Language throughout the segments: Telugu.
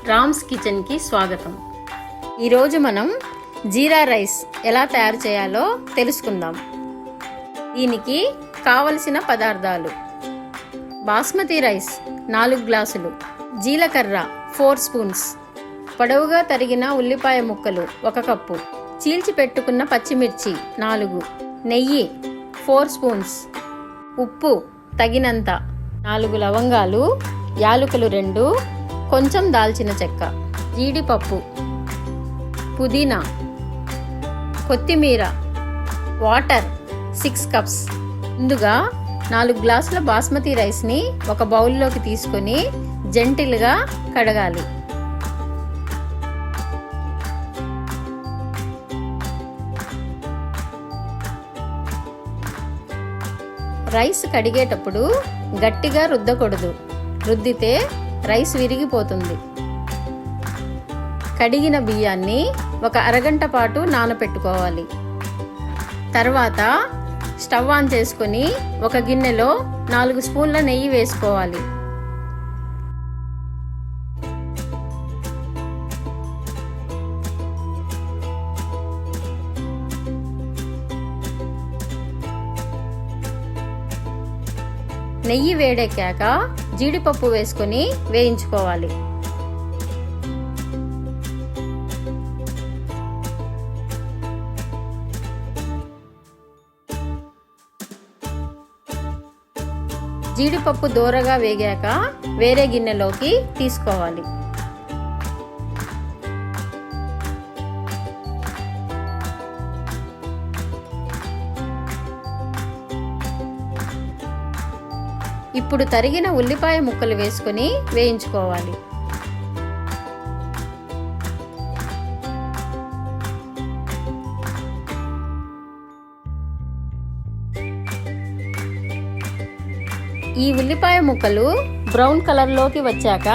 రామ్స్ కిచెన్కి స్వాగతం. ఈరోజు మనం జీరా రైస్ ఎలా తయారు చేయాలో తెలుసుకుందాం. దీనికి కావలసిన పదార్థాలు: బాస్మతి రైస్ 4 గ్లాసులు, జీలకర్ర 4 స్పూన్స్, పొడవుగా తరిగిన ఉల్లిపాయ ముక్కలు 1 కప్పు, చీల్చి పెట్టుకున్న పచ్చిమిర్చి 4, నెయ్యి 4 స్పూన్స్, ఉప్పు తగినంత, 4 లవంగాలు, యాలకులు 2, కొంచెం దాల్చిన చెక్క, జీడిపప్పు, పుదీనా, కొత్తిమీర, వాటర్ 6 కప్స్. ముందుగా 4 గ్లాసుల బాస్మతి రైస్ని ఒక బౌల్లోకి తీసుకొని జెంటిల్గా కడగాలి. రైస్ కడిగేటప్పుడు గట్టిగా రుద్దకూడదు. రుద్దితే రైస్ విరిగిపోతుంది. కడిగిన బియ్యాన్ని ఒక అరగంట పాటు నానపెట్టుకోవాలి. తర్వాత స్టవ్ ఆన్ చేసుకొని ఒక గిన్నెలో 4 స్పూన్ల నెయ్యి వేసుకోవాలి. నెయ్యి వేడెక్కాక జీడిపప్పు వేసుకొని వేయించుకోవాలి. జీడిపప్పు దోరగా వేగాక వేరే గిన్నెలోకి తీసుకోవాలి. ఇప్పుడు తరిగిన ఉల్లిపాయ ముక్కలు వేసుకొని వేయించుకోవాలి. ఈ ఉల్లిపాయ ముక్కలు బ్రౌన్ కలర్లోకి వచ్చాక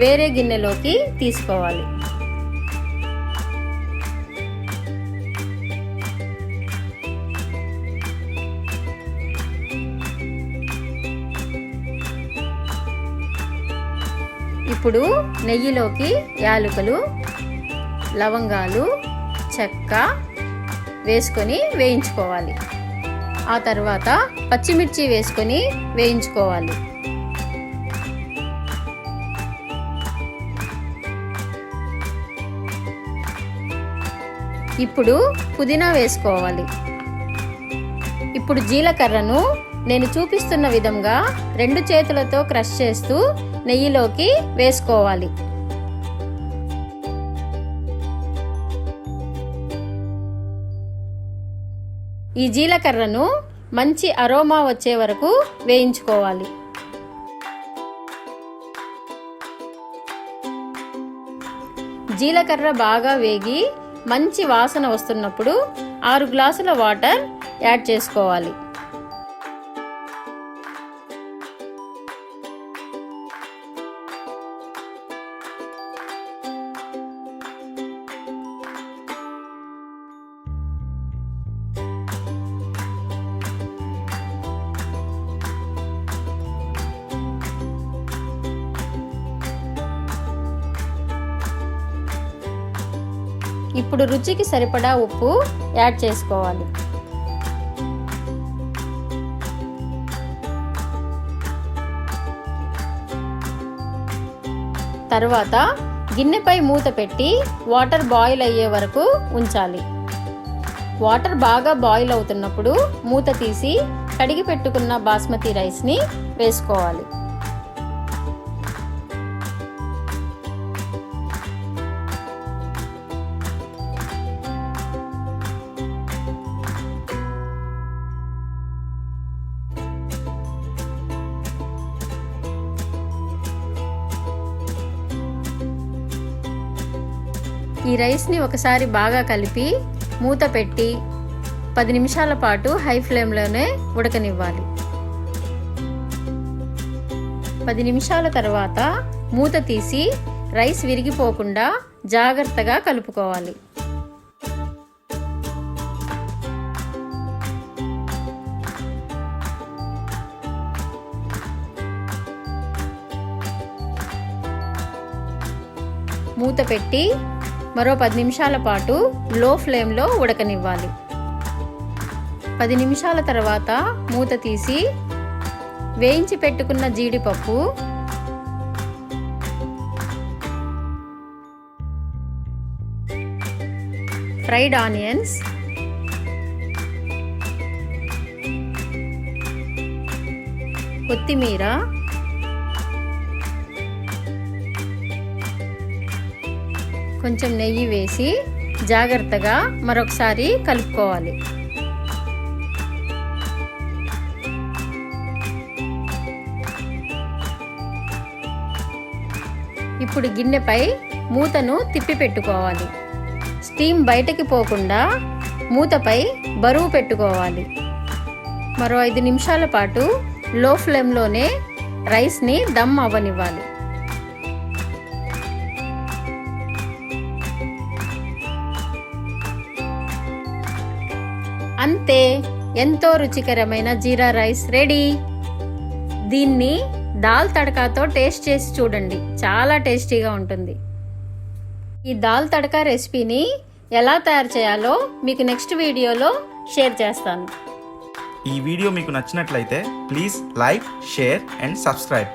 వేరే గిన్నెలోకి తీసుకోవాలి. ఇప్పుడు నెయ్యిలోకి యాలకులు, లవంగాలు, చెక్క వేసుకొని వేయించుకోవాలి. ఆ తర్వాత పచ్చిమిర్చి వేసుకొని వేయించుకోవాలి. ఇప్పుడు పుదీనా వేసుకోవాలి. ఇప్పుడు జీలకర్రను నేను చూపిస్తున్న విధంగా 2 చేతులతో క్రష్ చేస్తూ నెయ్యిలోకి వేసుకోవాలి. ఈ జీలకర్రను మంచి అరోమా వచ్చే వరకు వేయించుకోవాలి. జీలకర్ర బాగా వేగి మంచి వాసన వస్తున్నప్పుడు 6 గ్లాసుల వాటర్ యాడ్ చేసుకోవాలి. ఇప్పుడు రుచికి సరిపడా ఉప్పు యాడ్ చేసుకోవాలి. తర్వాత గిన్నెపై మూత పెట్టి వాటర్ బాయిల్ అయ్యే వరకు ఉంచాలి. వాటర్ బాగా బాయిల్ అవుతున్నప్పుడు మూత తీసి కడిగి పెట్టుకున్న బాస్మతి రైస్ని వేసుకోవాలి. ఈ రైస్ని ఒకసారి బాగా కలిపి మూత పెట్టి 10 నిమిషాల పాటు హై ఫ్లేమ్లోనే ఉడకనివ్వాలి. 10 నిమిషాల తర్వాత మూత తీసి రైస్ విరిగిపోకుండా జాగ్రత్తగా కలుపుకోవాలి. మూత పెట్టి మరో 10 నిమిషాల పాటు లో ఫ్లేమ్లో ఉడకనివ్వాలి. 10 నిమిషాల తర్వాత మూత తీసి వేయించి పెట్టుకున్న జీడిపప్పు, ఫ్రైడ్ ఆనియన్స్, కొత్తిమీర, కొంచెం నెయ్యి వేసి జాగ్రత్తగా మరొకసారి కలుపుకోవాలి. ఇప్పుడు గిన్నెపై మూతను తిప్పి పెట్టుకోవాలి. స్టీమ్ బయటకి పోకుండా మూతపై బరువు పెట్టుకోవాలి. మరో 5 నిమిషాల పాటు లో ఫ్లేమ్లోనే రైస్ని దమ్ అవ్వనివ్వాలి. అంతే, ఎంతో రుచికరమైన జీరా రైస్ రెడీ. దీన్ని దాల్ తడకాతో టేస్ట్ చేసి చూడండి, చాలా టేస్టీగా ఉంటుంది. ఈ దాల్ తడకా రెసిపీని ఎలా తయారు చేయాలో మీకు నెక్స్ట్ వీడియోలో షేర్ చేస్తాను. ఈ వీడియో మీకు నచ్చినట్లయితే please like, share and subscribe.